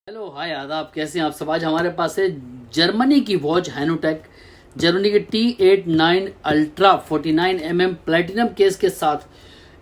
Hello hi आदाब, कैसे हैं आप सब। आज हमारे पास है जर्मनी की वॉच हैनोटेक, जर्मनी की T89 ultra 49mm platinum case के साथ।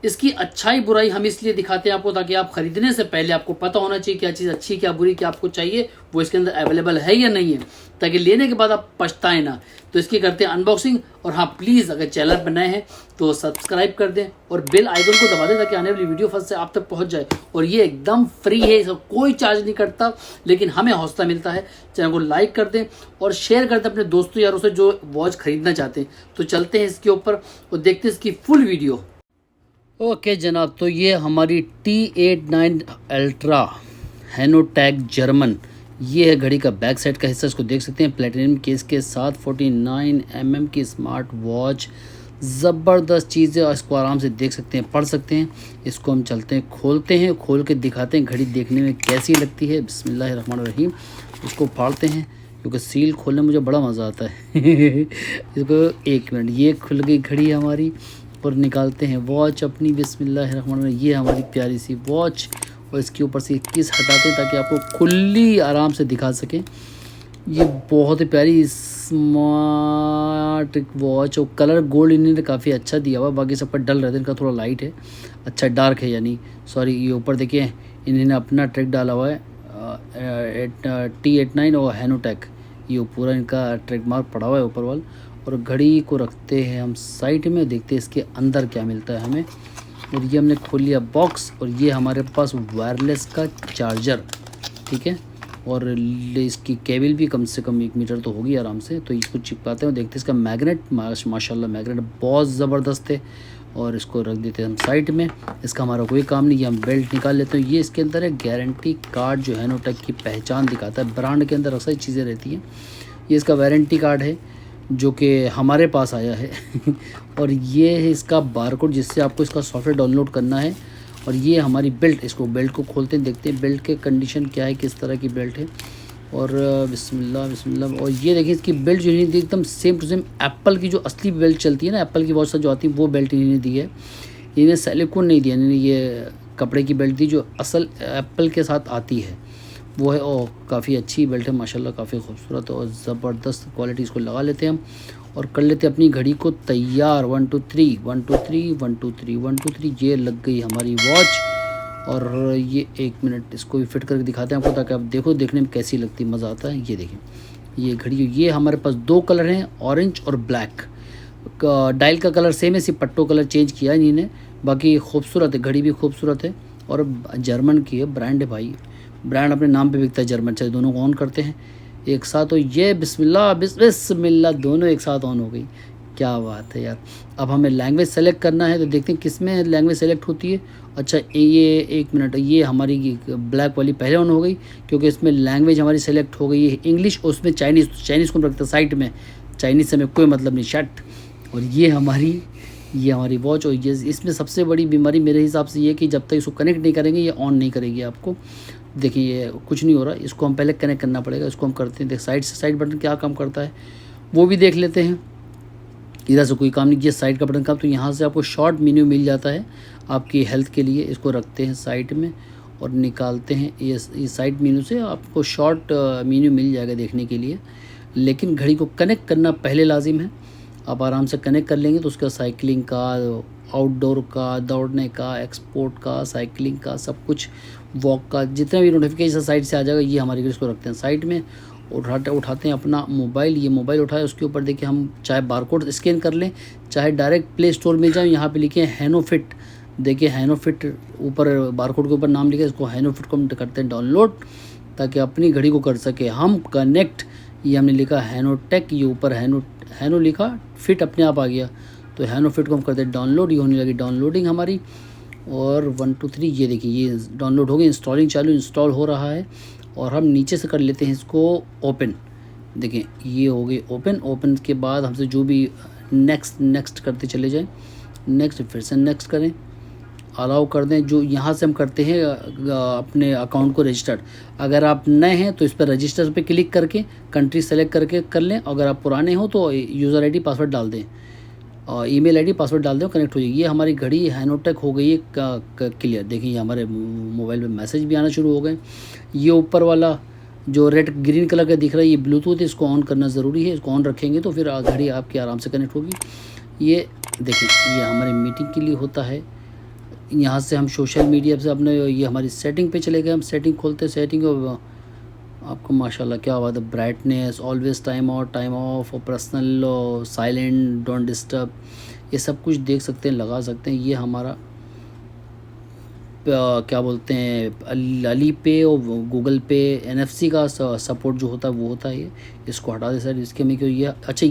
इसकी अच्छाई बुराई हम इसलिए दिखाते हैं आपको ताकि आप खरीदने से पहले आपको पता होना चाहिए क्या चीज़ अच्छी क्या बुरी, क्या आपको चाहिए वो इसके अंदर अवेलेबल है या नहीं है, ताकि लेने के बाद आप पछताएं ना। तो इसकी करते हैं अनबॉक्सिंग। और हाँ, प्लीज़ अगर चैनल पर नए हैं तो सब्सक्राइब कर दें और बेल आइकन को दबा दें ताकि आने वाली वीडियो फर्स्ट से आप तक पहुंच जाए। और ये एकदम फ्री है, इसका कोई चार्ज नहीं करता, लेकिन हमें हौसला मिलता है। चैनल को लाइक कर दें और शेयर कर दें अपने दोस्तों यारों से जो वॉच खरीदना चाहते हैं। तो चलते हैं इसके ऊपर और देखते हैं इसकी फुल वीडियो। ओके जनाब, तो ये हमारी T89 अल्ट्रा हैनोटेक जर्मन, ये है घड़ी का बैक साइड का हिस्सा। इसको देख सकते हैं प्लेटिनम केस के साथ 49mm की स्मार्ट वॉच। ज़बरदस्त चीज़ है और इसको आराम से देख सकते हैं, पढ़ सकते हैं। इसको हम चलते हैं, खोलते हैं, खोल के दिखाते हैं घड़ी देखने में कैसी लगती है। बिस्मिल्लाहिर्रहमानिर्रहीम। इसको फाड़ते हैं क्योंकि सील खोलने में मुझे बड़ा मज़ा आता है। इसको एक मिनट, ये खुल गई घड़ी हमारी और निकालते हैं वॉच अपनी। बिस्मिल्लाहिर्रहमानिर्रहीम। ये हमारी प्यारी सी वॉच और इसके ऊपर से किस हटाते हैं ताकि आपको खुली आराम से दिखा सकें। ये बहुत ही प्यारी स्मार्ट वॉच और कलर गोल्ड इन्होंने काफ़ी अच्छा दिया हुआ, बाकी सब पर डल रहता है, इनका थोड़ा लाइट है, अच्छा डार्क है यानी सॉरी। ये ऊपर देखिए इन्होंने अपना ट्रैक डाला हुआ है T89 और हैनोटेक, ये पूरा इनका ट्रैक मार्क पड़ा हुआ है ऊपर वाल। और घड़ी को रखते हैं हम साइड में, देखते हैं इसके अंदर क्या मिलता है हमें। और ये हमने खोल लिया बॉक्स और ये हमारे पास वायरलेस का चार्जर, ठीक है। और इसकी केबल भी कम से कम 1 मीटर तो होगी आराम से। तो इसको चिपकाते हैं और देखते हैं इसका मैग्नेट, माशाल्लाह मैग्नेट बहुत ज़बरदस्त है। और इसको रख देते हैं हम साइड में, इसका हमारा कोई काम नहीं। ये हम बेल्ट निकाल लेते हैं। ये इसके अंदर है गारंटी कार्ड जो हैनोटेक की पहचान दिखाता है। ब्रांड के अंदर अक्सर चीज़ें रहती हैं। ये इसका वारंटी कार्ड है जो कि हमारे पास आया है। और ये है इसका बारकोड जिससे आपको इसका सॉफ्टवेयर डाउनलोड करना है। और ये हमारी बेल्ट, इसको बेल्ट को खोलते हैं, देखते हैं बेल्ट के कंडीशन क्या है, किस तरह की बेल्ट है। और बिस्मिल्लाह बिस्मिल्लाह। और ये देखिए इसकी बेल्ट जो इन्हें दी एकदम सेम टू सेम एप्पल की जो असली बेल्ट चलती है ना, एप्पल की बहुत सारी जो आती है वो बेल्ट इन्हें दी है। इन्हें सिलिकॉन नहीं दिया, इन्हें ये कपड़े की बेल्ट दी जो असल एप्पल के साथ आती है वो है। और काफ़ी अच्छी बेल्ट है माशाल्लाह, काफ़ी खूबसूरत और ज़बरदस्त क्वालिटी। इसको लगा लेते हैं हम और कर लेते हैं अपनी घड़ी को तैयार। 1 2 3 1 2 3 1 2 3 1 2 3। ये लग गई हमारी वॉच। और ये 1 मिनट इसको भी फिट करके दिखाते हैं आपको ताकि आप देखो देखने में कैसी लगती है, मज़ा आता है। ये देखिए ये घड़ी, ये हमारे पास 2 कलर हैं, ऑरेंज और ब्लैक। डायल का कलर सेम है, सिर्फ पट्टो कलर चेंज किया है इन्होंने। बाकी खूबसूरत है, घड़ी भी खूबसूरत है और जर्मन की है, ब्रांड है भाई, ब्रांड अपने नाम पे बिकता है जर्मन। चलिए दोनों को ऑन करते हैं एक साथ। तो ये बिस्मिल्लाह बिस्मिल्लाह दोनों एक साथ ऑन हो गई। क्या बात है यार। अब हमें लैंग्वेज सेलेक्ट करना है तो देखते हैं किस में लैंग्वेज सेलेक्ट होती है। अच्छा ये 1 मिनट, ये हमारी ब्लैक वाली पहले ऑन हो गई क्योंकि इसमें लैंग्वेज हमारी सेलेक्ट हो गई है इंग्लिश, और उसमें चाइनीज़। चाइनीज़ को रखते हैं साइड में, चाइनीज़ से हमें कोई मतलब नहीं, शट। और ये हमारी वॉच। और ये इसमें सबसे बड़ी बीमारी मेरे हिसाब से ये कि जब तक इसको कनेक्ट नहीं करेंगे ये ऑन नहीं करेगी आपको। देखिए ये कुछ नहीं हो रहा, इसको हम पहले कनेक्ट करना पड़ेगा। इसको हम करते हैं, देख साइड से, साइड बटन क्या काम करता है वो भी देख लेते हैं। इधर से कोई काम नहीं, ये साइड का बटन काम। तो यहाँ से आपको शॉर्ट मेन्यू मिल जाता है आपकी हेल्थ के लिए। इसको रखते हैं साइड में और निकालते हैं। ये साइड मेन्यू से आपको शॉर्ट मेन्यू मिल जाएगा देखने के लिए, लेकिन घड़ी को कनेक्ट करना पहले लाजिम है। आप आराम से कनेक्ट कर लेंगे तो उसका साइकिलिंग का, आउटडोर का, दौड़ने का, एक्सपोर्ट का, साइकिलिंग का, सब कुछ, वॉक का, जितना भी नोटिफिकेशन साइड से आ जाएगा ये हमारी इसको रखते हैं साइड में। उठाते हैं अपना मोबाइल। ये मोबाइल उठाए, उसके ऊपर देखिए हम चाहे बारकोड स्कैन कर लें, चाहे डायरेक्ट प्ले स्टोर में जाएँ, यहाँ पे लिखे हैनोफिट। देखिए हैनोफिट ऊपर बारकोड के ऊपर नाम लिखा है, इसको हैनोफिट को हम करते हैं डाउनलोड ताकि अपनी घड़ी को कर सके हम कनेक्ट। ये हमने लिखा हैनोटेक, ये ऊपर हैनो लिखा, फिट अपने आप आ गया। तो हैनोफिट को हम करते हैं डाउनलोड। ये होने लगी डाउनलोडिंग हमारी। और 1 2 3 ये देखिए ये डाउनलोड हो गई, इंस्टॉलिंग चालू, इंस्टॉल हो रहा है। और हम नीचे से कर लेते हैं इसको ओपन। देखिए ये हो गई ओपन। ओपन के बाद हमसे जो भी नेक्स्ट करते चले जाएं, नेक्स्ट, फिर से नेक्स्ट करें, अलाउ कर दें। जो यहाँ से हम करते हैं अपने अकाउंट को रजिस्टर्ड। अगर आप नए हैं तो इस पर रजिस्टर पे क्लिक करके कंट्री सेलेक्ट करके कर लें। अगर आप पुराने हो तो यूज़र आईडी पासवर्ड डाल दें। ईमेल आईडी पासवर्ड डाल दें, कनेक्ट हो जाएगी। ये हमारी घड़ी हैनोटेक हो गई है क्लियर। देखिए ये हमारे मोबाइल में मैसेज भी आना शुरू हो गए। ये ऊपर वाला जो रेड ग्रीन कलर का दिख रहा है ये ब्लूटूथ, इसको ऑन करना ज़रूरी है। इसको ऑन रखेंगे तो फिर घड़ी आपकी आराम से कनेक्ट होगी। ये देखिए ये हमारी मीटिंग के लिए होता है। यहाँ से हम सोशल मीडिया से अपने ये हमारी सेटिंग पे चले गए। हम सेटिंग खोलते हैं, सेटिंग और आपको माशाल्लाह क्या बात है, ब्राइटनेस, ऑलवेज टाइम और टाइम ऑफ, और पर्सनल, साइलेंट, डोंट डिस्टर्ब, ये सब कुछ देख सकते हैं, लगा सकते हैं। ये हमारा क्या बोलते हैं अली पे और गूगल पे NFC का सपोर्ट जो होता है वो होता है। ये इसको हटा दे सर, इसके में क्यों ये अच्छा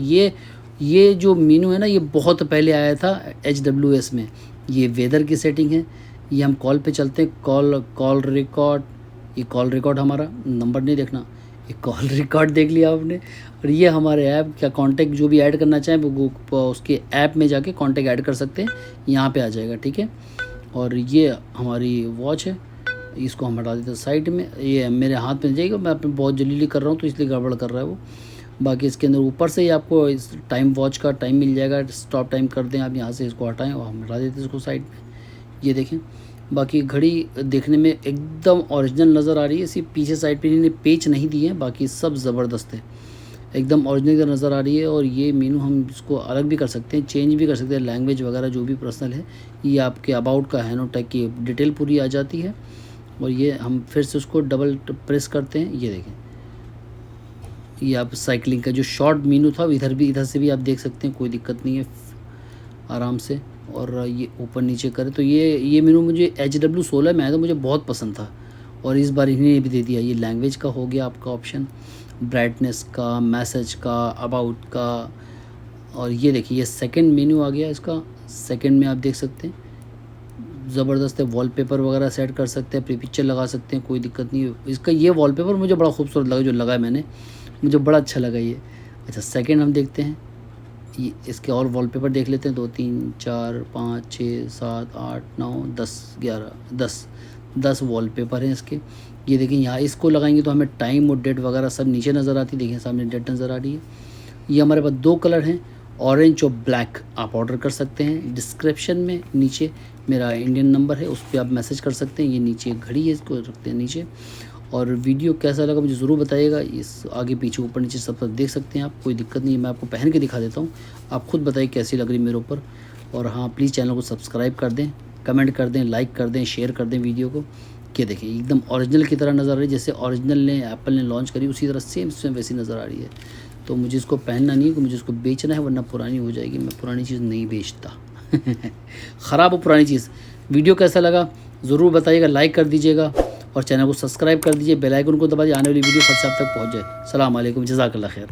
ये जो मीनू है ना ये बहुत पहले आया था HWS में। ये वेदर की सेटिंग है। ये हम कॉल पे चलते हैं, कॉल रिकॉर्ड, ये कॉल रिकॉर्ड हमारा नंबर नहीं देखना, ये कॉल रिकॉर्ड देख लिया आपने। और ये हमारे ऐप क्या कॉन्टैक्ट जो भी ऐड करना चाहें वो उसके ऐप में जाके कॉन्टैक्ट ऐड कर सकते हैं, यहाँ पे आ जाएगा, ठीक है। और ये हमारी वॉच है, इसको हम हटा देते हैं साइड में। ये मेरे हाथ में जाएगा, मैं अपने बहुत जल्दी कर रहा हूँ तो इसलिए गड़बड़ कर रहा है वो। बाकी इसके अंदर ऊपर से ही आपको इस टाइम वॉच का टाइम मिल जाएगा, स्टॉप टाइम कर दें आप, यहाँ से इसको हटाएं और हम हटा देते हैं इसको साइड में। ये देखें बाकी घड़ी देखने में एकदम ओरिजिनल नज़र आ रही है। सिर्फ पीछे साइड पे इन्होंने पेच नहीं दिए हैं, बाकी सब ज़बरदस्त है, एकदम ओरिजिनल नज़र आ रही है। और ये मेनू हम इसको अलग भी कर सकते हैं, चेंज भी कर सकते हैं, लैंग्वेज वगैरह जो भी पर्सनल है। ये आपके अबाउट का हैनोटेक की डिटेल पूरी आ जाती है। और ये हम फिर से उसको डबल प्रेस करते हैं, ये देखें ये आप साइकिलिंग का जो शॉर्ट मेनू था इधर से भी आप देख सकते हैं, कोई दिक्कत नहीं है आराम से। और ये ऊपर नीचे करें तो ये मेनू मुझे HW16 में आया था, मुझे बहुत पसंद था और इस बार इन्हें भी दे दिया। ये लैंग्वेज का हो गया आपका ऑप्शन, ब्राइटनेस का, मैसेज का, अबाउट का। और ये देखिए ये सेकंड मेन्यू आ गया इसका, सेकंड में आप देख सकते हैं ज़बरदस्त है। वॉलपेपर वगैरह सेट कर सकते हैं, प्री पिक्चर लगा सकते हैं, कोई दिक्कत नहीं है। इसका ये वॉलपेपर मुझे बड़ा खूबसूरत लगा, जो लगा है मैंने, मुझे बड़ा अच्छा लगा ये। अच्छा सेकंड हम देखते हैं, ये इसके और वॉलपेपर देख लेते हैं। 2 3 4 5 6 7 8 9 10 11 10 वॉलपेपर हैं इसके। ये देखें यहाँ इसको लगाएंगे तो हमें टाइम और डेट वगैरह सब नीचे नज़र आती है। देखिए सामने डेट नज़र आ रही है। ये हमारे पास 2 कलर हैं, ऑरेंज और ब्लैक। आप ऑर्डर कर सकते हैं। डिस्क्रिप्शन में नीचे मेरा इंडियन नंबर है, उस पर आप मैसेज कर सकते हैं। ये नीचे घड़ी है, इसको रखते हैं नीचे। और वीडियो कैसा लगा मुझे ज़रूर बताइएगा। इस आगे पीछे ऊपर नीचे सब देख सकते हैं आप, कोई दिक्कत नहीं है। मैं आपको पहन के दिखा देता हूँ, आप खुद बताइए कैसी लग रही मेरे ऊपर। और हाँ प्लीज़ चैनल को सब्सक्राइब कर दें, कमेंट कर दें, लाइक कर दें, शेयर कर दें वीडियो को। क्या देखिए एकदम ओरिजिनल की तरह नज़र आ रही है, जैसे ओरिजिनल ने एप्पल ने लॉन्च करी उसी तरह सेम वैसी नज़र आ रही है। तो मुझे इसको पहनना नहीं है, मुझे इसको बेचना है, वरना पुरानी हो जाएगी। मैं पुरानी चीज़ नहीं बेचता ख़राब हो पुरानी चीज़। वीडियो कैसा लगा ज़रूर बताइएगा, लाइक कर दीजिएगा और चैनल को सब्सक्राइब कर दीजिए, बेल आइकन को दबा दीजिए, आने वाली वीडियो फट से आप तक पहुँच जाए। सलाम अलैकुम, जज़ाकल्लाह खैर।